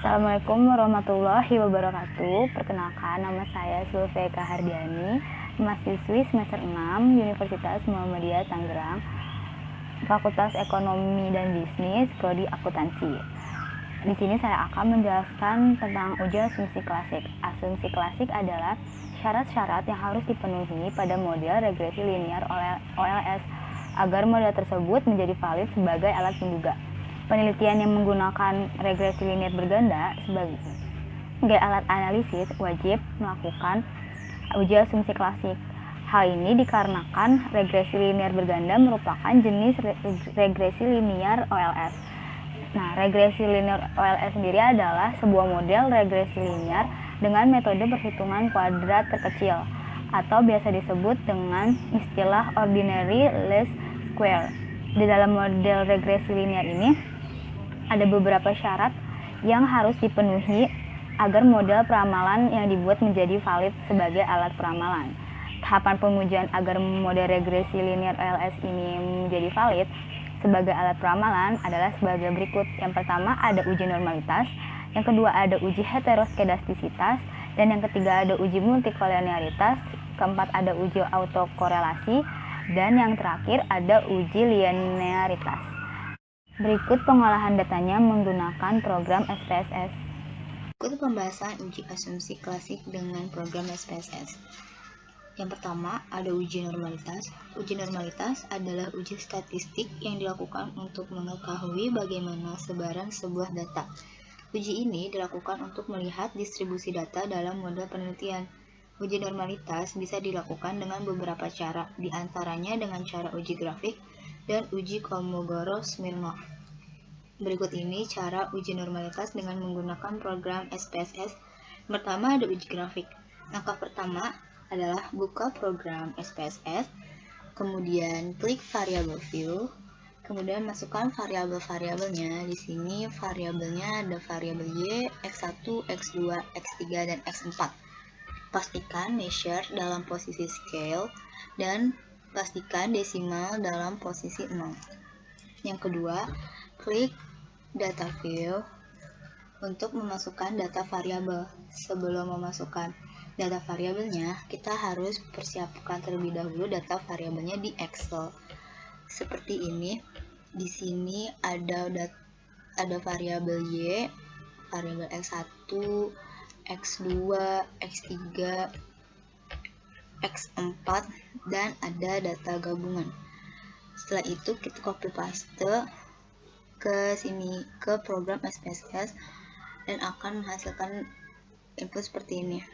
Assalamualaikum warahmatullahi wabarakatuh. Perkenalkan, nama saya Sulfeka Hardiani, mahasiswi semester 6 Universitas Muhammadiyah Tangerang, Fakultas Ekonomi dan Bisnis, Prodi Akuntansi. Di sini saya akan menjelaskan tentang uji asumsi klasik. Asumsi klasik adalah syarat-syarat yang harus dipenuhi pada model regresi linear OLS agar model tersebut menjadi valid sebagai alat penduga. Penelitian yang menggunakan regresi linear berganda sebagai alat analisis wajib melakukan uji asumsi klasik. Hal ini dikarenakan regresi linear berganda merupakan jenis regresi linear OLS. Nah, regresi linear OLS sendiri adalah sebuah model regresi linear dengan metode perhitungan kuadrat terkecil atau biasa disebut dengan istilah ordinary least square. Di dalam model regresi linear ini ada beberapa syarat yang harus dipenuhi agar model peramalan yang dibuat menjadi valid sebagai alat peramalan. Tahapan pengujian agar model regresi linear OLS ini menjadi valid sebagai alat peramalan adalah sebagai berikut. Yang pertama ada uji normalitas, yang kedua ada uji heteroskedastisitas, dan yang ketiga ada uji multikolinearitas, keempat ada uji autokorelasi, dan yang terakhir ada uji linearitas. Berikut pengolahan datanya menggunakan program SPSS. Berikut pembahasan uji asumsi klasik dengan program SPSS. Yang pertama, ada uji normalitas. Uji normalitas adalah uji statistik yang dilakukan untuk mengetahui bagaimana sebaran sebuah data. Uji ini dilakukan untuk melihat distribusi data dalam model penelitian. Uji normalitas bisa dilakukan dengan beberapa cara, di antaranya dengan cara uji grafik dan uji Kolmogorov-Smirnov. Berikut ini cara uji normalitas dengan menggunakan program SPSS. Pertama ada uji grafik. Langkah pertama adalah buka program SPSS, kemudian klik variabel view, kemudian masukkan variabel-variabelnya. Di sini variabelnya ada variabel Y, X1, X2, X3, dan X4. Pastikan measure dalam posisi scale dan pastikan desimal dalam posisi 0. Yang kedua, klik data view untuk memasukkan data variabel. Sebelum memasukkan data variabelnya, kita harus persiapkan terlebih dahulu data variabelnya di Excel. Seperti ini. Di sini ada variabel Y, variabel X1, X2, X3, X4, dan ada data gabungan. Setelah itu kita copy paste ke sini, ke program SPSS, dan akan menghasilkan input seperti ini.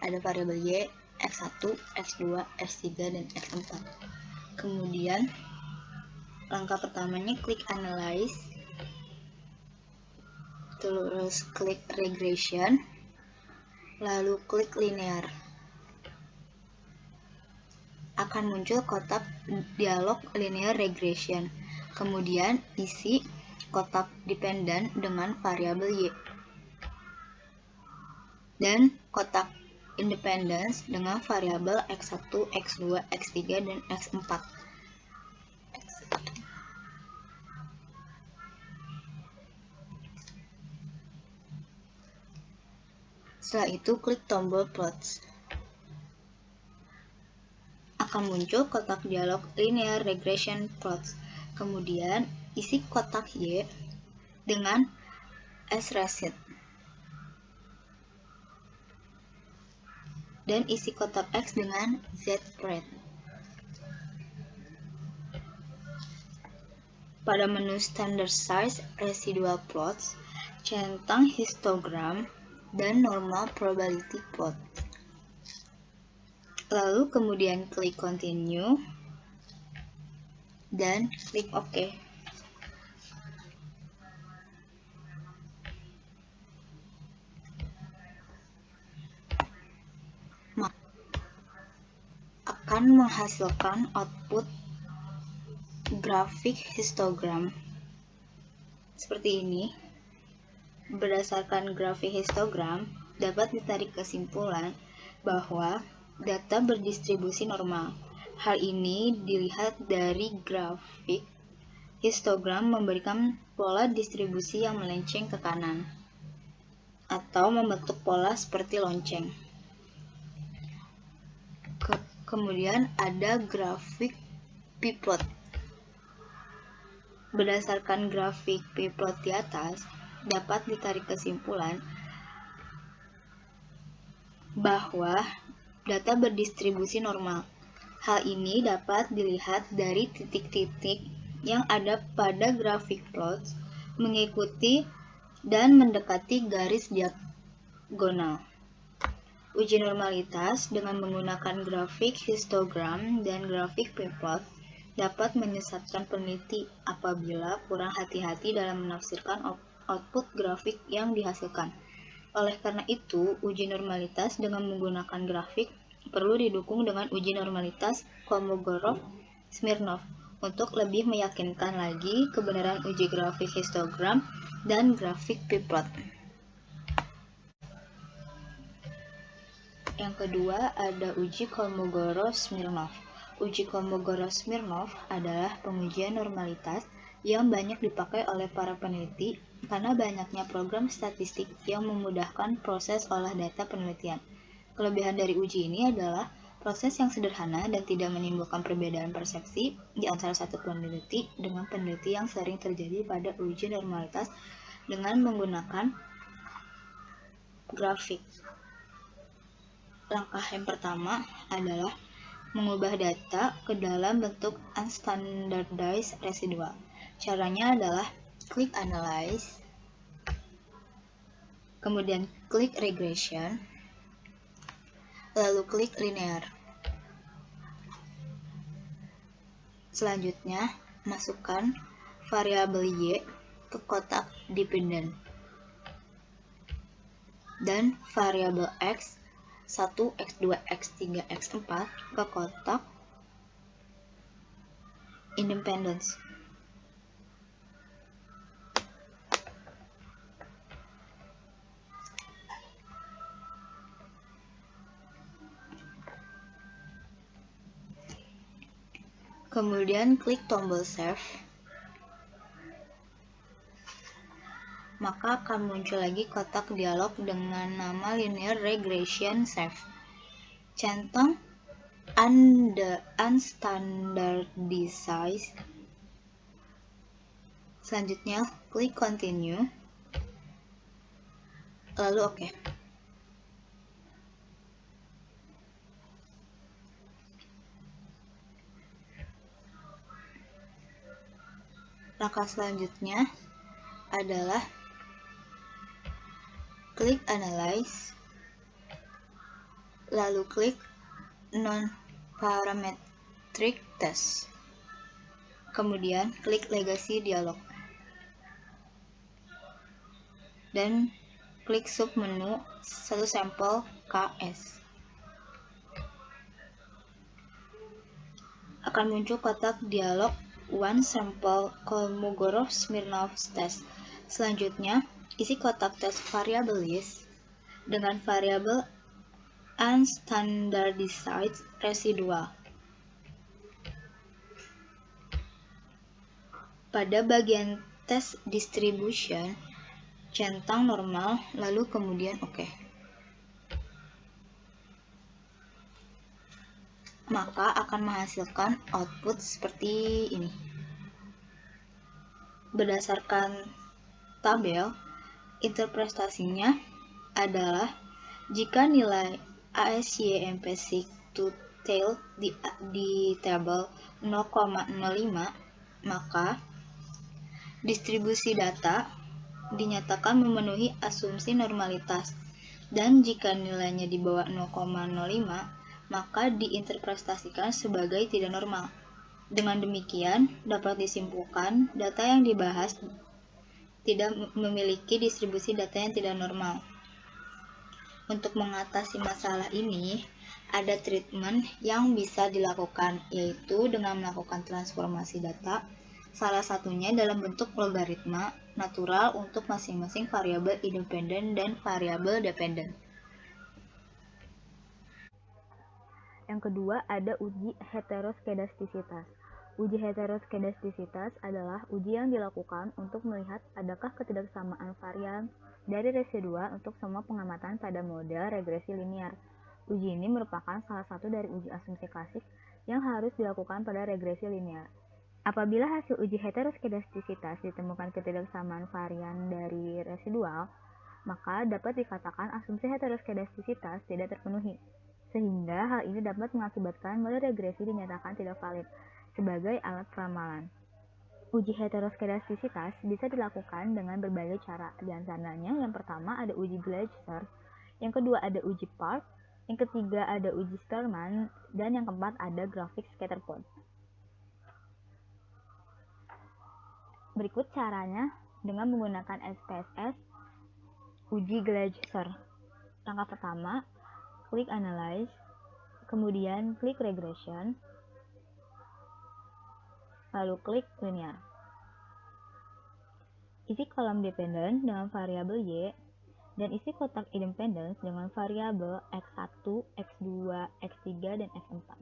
Ada variabel Y, X1, X2, X3, dan X4. Kemudian langkah pertamanya klik analyze, terus klik regression, lalu klik linear. Akan muncul kotak dialog linear regression. Kemudian isi kotak dependent dengan variabel Y dan kotak independence dengan variabel X1, X2, X3, dan X4. Setelah itu klik tombol plots. Akan muncul kotak dialog linear regression plots. Kemudian isi kotak Y dengan S-recit dan isi kotak X dengan Z-pred. Pada menu standard size residual plots, centang histogram dan normal probability plot. Lalu kemudian klik continue dan klik OK. Akan menghasilkan output grafik histogram seperti ini. Berdasarkan grafik histogram dapat ditarik kesimpulan bahwa data berdistribusi normal. Hal ini dilihat dari grafik histogram memberikan pola distribusi yang melenceng ke kanan. atau membentuk pola seperti lonceng. Kemudian ada grafik p-plot. Berdasarkan grafik p-plot di atas, dapat ditarik kesimpulan bahwa data berdistribusi normal. Hal ini dapat dilihat dari titik-titik yang ada pada grafik plot mengikuti dan mendekati garis diagonal. Uji normalitas dengan menggunakan grafik histogram dan grafik p-plot dapat menyesatkan peneliti apabila kurang hati-hati dalam menafsirkan output grafik yang dihasilkan. Oleh karena itu, uji normalitas dengan menggunakan grafik perlu didukung dengan uji normalitas Kolmogorov-Smirnov untuk lebih meyakinkan lagi kebenaran uji grafik histogram dan grafik p-plot. Yang kedua ada uji Kolmogorov-Smirnov. Uji Kolmogorov-Smirnov adalah pengujian normalitas yang banyak dipakai oleh para peneliti karena banyaknya program statistik yang memudahkan proses olah data penelitian. Kelebihan dari uji ini adalah proses yang sederhana dan tidak menimbulkan perbedaan persepsi di antara satu peneliti dengan peneliti yang sering terjadi pada uji normalitas dengan menggunakan grafik. Langkah yang pertama adalah mengubah data ke dalam bentuk unstandardized residual. Caranya adalah klik Analyze, kemudian klik Regression, lalu klik Linear. Selanjutnya, masukkan variabel Y ke kotak dependent dan variabel X 1, X2, X3, X4 ke kotak independence. Kemudian klik tombol Save. Maka akan muncul lagi kotak dialog dengan nama Linear Regression Save. Centang unstandardized. Selanjutnya klik Continue, lalu OK. Langkah selanjutnya adalah klik Analyze, lalu klik Non-Parametric Test. Kemudian klik Legacy Dialog. Dan klik submenu satu sampel KS. Akan muncul kotak dialog One Sample Kolmogorov-Smirnov Test. Selanjutnya, isi kotak tes variabel list dengan variabel unstandardized residual. Pada bagian test distribution, centang normal, lalu kemudian OK. Maka akan menghasilkan output seperti ini. Berdasarkan tabel, interpretasinya adalah jika nilai ASYMP6 to tail di tabel 0,05, maka distribusi data dinyatakan memenuhi asumsi normalitas, dan jika nilainya di bawah 0,05, maka diinterpretasikan sebagai tidak normal. Dengan demikian, dapat disimpulkan data yang dibahas tidak memiliki distribusi data yang tidak normal. Untuk mengatasi masalah ini, ada treatment yang bisa dilakukan, yaitu dengan melakukan transformasi data, salah satunya dalam bentuk logaritma natural untuk masing-masing variabel independen dan variabel dependen. Yang kedua ada uji heteroskedastisitas. Uji heteroskedastisitas adalah uji yang dilakukan untuk melihat adakah ketidaksamaan varian dari residua untuk semua pengamatan pada model regresi linear. Uji ini merupakan salah satu dari uji asumsi klasik yang harus dilakukan pada regresi linear. Apabila hasil uji heteroskedastisitas ditemukan ketidaksamaan varian dari residual, maka dapat dikatakan asumsi heteroskedastisitas tidak terpenuhi, sehingga hal ini dapat mengakibatkan model regresi dinyatakan tidak valid sebagai alat ramalan. Uji heteroskedastisitas bisa dilakukan dengan berbagai cara. Di antaranya, yang pertama ada uji Gleiser, yang kedua ada uji Park, yang ketiga ada uji Spearman, dan yang keempat ada grafik scatterplot. Berikut caranya dengan menggunakan SPSS uji Gleiser. Langkah pertama, klik Analyze, kemudian klik Regression, lalu klik Linear. Isi kolom dependent dengan variabel Y, dan isi kotak independence dengan variabel X1, X2, X3, dan X4.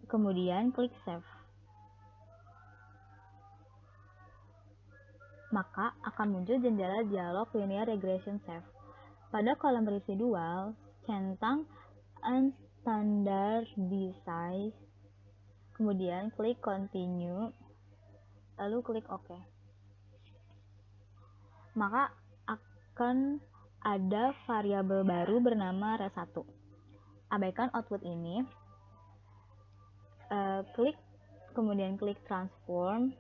Kemudian klik Save. Maka akan muncul jendela dialog Linear Regression Save. Pada kolom residual, centang Unstandardized, kemudian klik Continue, lalu klik OK. Maka akan ada variabel baru bernama res1. Abaikan output ini, kemudian klik Transform,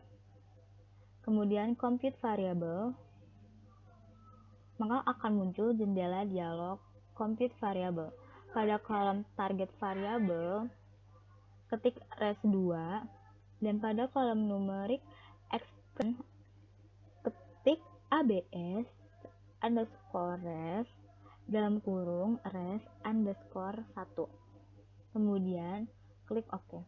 kemudian Compute Variable, maka akan muncul jendela dialog Compute Variable. Pada kolom Target Variable, ketik res2, dan pada kolom numerik expression, ketik ABS underscore res dalam kurung res underscore 1. Kemudian klik OK.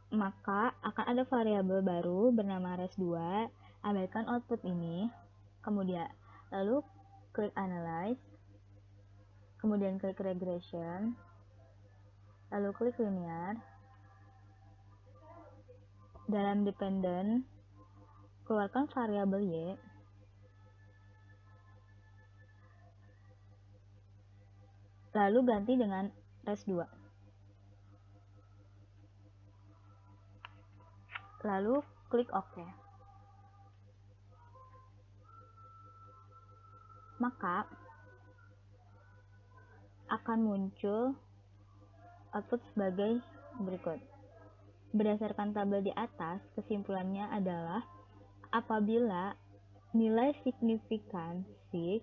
Maka akan ada variabel baru bernama res2. Abaikan output ini, kemudian lalu klik Analyze, kemudian klik Regression, lalu klik Linear. Dalam dependent, keluarkan variabel Y, lalu ganti dengan res2. Lalu klik OK. Maka akan muncul output sebagai berikut. Berdasarkan tabel di atas, kesimpulannya adalah apabila nilai signifikansi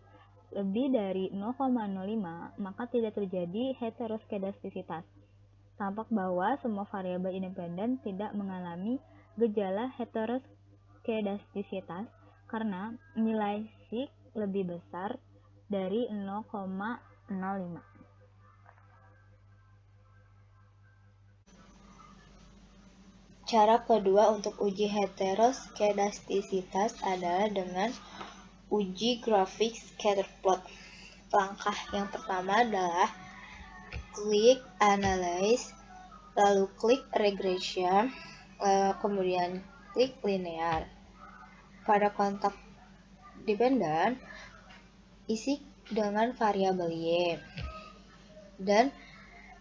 lebih dari 0,05, maka tidak terjadi heteroskedastisitas. Tampak bahwa semua variabel independen tidak mengalami gejala heteroskedastisitas karena nilai sig lebih besar dari 0,05. Cara kedua untuk uji heteroskedastisitas adalah dengan uji grafik scatterplot. Langkah yang pertama adalah klik Analyze, lalu klik Regression, kemudian klik Linear. Pada kontak dependent, isi dengan variabel Y, dan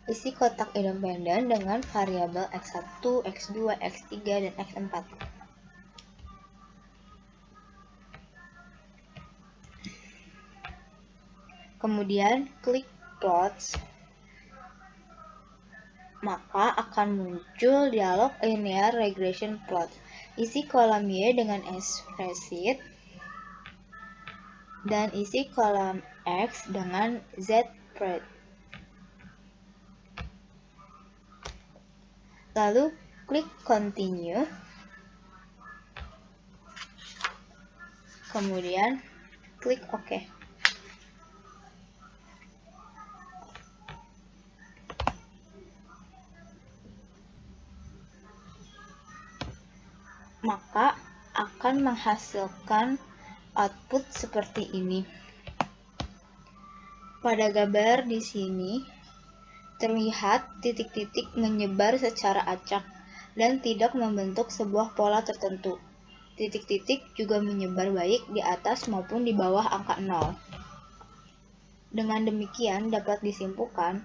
isi kotak independen dengan variabel X1, X2, X3, dan X4. Kemudian klik Plots, maka akan muncul dialog Linear Regression Plot. Isi kolom Y dengan spreadsheet, dan isi kolom X dengan Z-spread. Lalu klik Continue, kemudian klik OK. maka akan menghasilkan output seperti ini. Pada gambar di sini terlihat titik-titik menyebar secara acak dan tidak membentuk sebuah pola tertentu. Titik-titik juga menyebar baik di atas maupun di bawah angka 0. Dengan demikian dapat disimpulkan,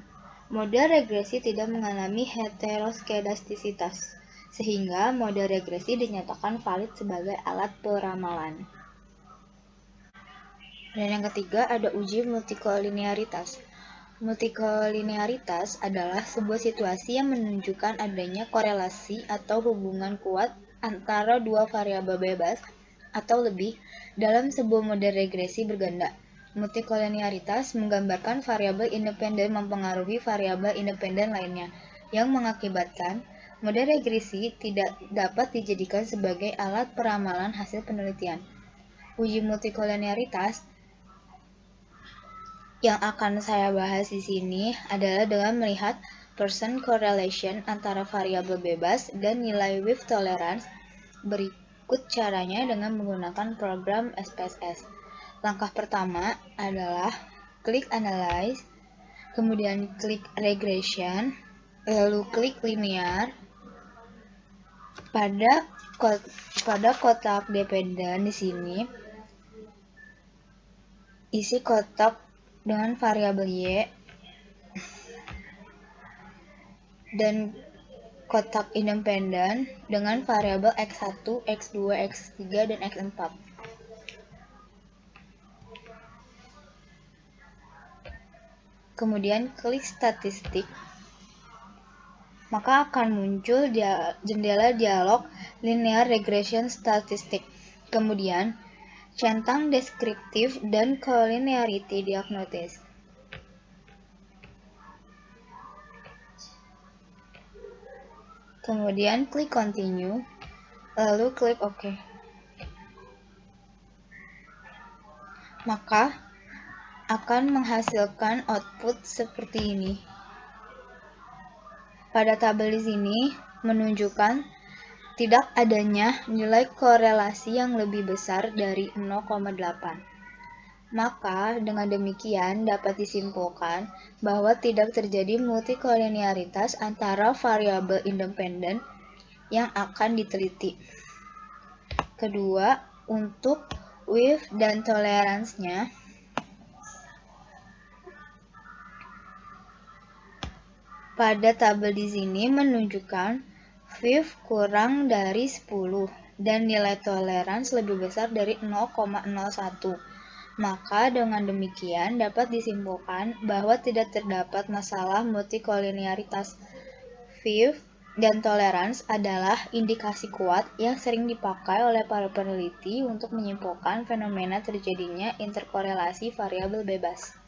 model regresi tidak mengalami heteroskedastisitas, sehingga model regresi dinyatakan valid sebagai alat peramalan. Dan yang ketiga ada uji multikolinearitas. Multikolinearitas adalah sebuah situasi yang menunjukkan adanya korelasi atau hubungan kuat antara dua variabel bebas atau lebih dalam sebuah model regresi berganda. Multikolinearitas menggambarkan variabel independen mempengaruhi variabel independen lainnya, yang mengakibatkan model regresi tidak dapat dijadikan sebagai alat peramalan hasil penelitian. Uji multikolinearitas yang akan saya bahas di sini adalah dengan melihat percent correlation antara variabel bebas dan nilai width tolerance. Berikut caranya dengan menggunakan program SPSS. Langkah pertama adalah klik analyze, kemudian klik regression, lalu klik linear. Pada kotak dependent di sini isi kotak dengan variabel Y dan kotak independen dengan variabel X1, X2, X3, dan X4. Kemudian klik statistik, maka akan muncul jendela dialog linear regression statistik. Kemudian centang deskriptif dan collinearity diagnosis. Kemudian klik continue, lalu klik OK. Maka akan menghasilkan output seperti ini. Pada tabel di sini menunjukkan tidak adanya nilai korelasi yang lebih besar dari 0,8. Maka dengan demikian dapat disimpulkan bahwa tidak terjadi multikolinearitas antara variabel independen yang akan diteliti. Kedua, untuk width dan toleransinya, pada tabel di sini menunjukkan width kurang dari 10 dan nilai toleransi lebih besar dari 0,01. Maka dengan demikian dapat disimpulkan bahwa tidak terdapat masalah multikolinearitas. Width dan toleransi adalah indikasi kuat yang sering dipakai oleh para peneliti untuk menyimpulkan fenomena terjadinya interkorelasi variabel bebas.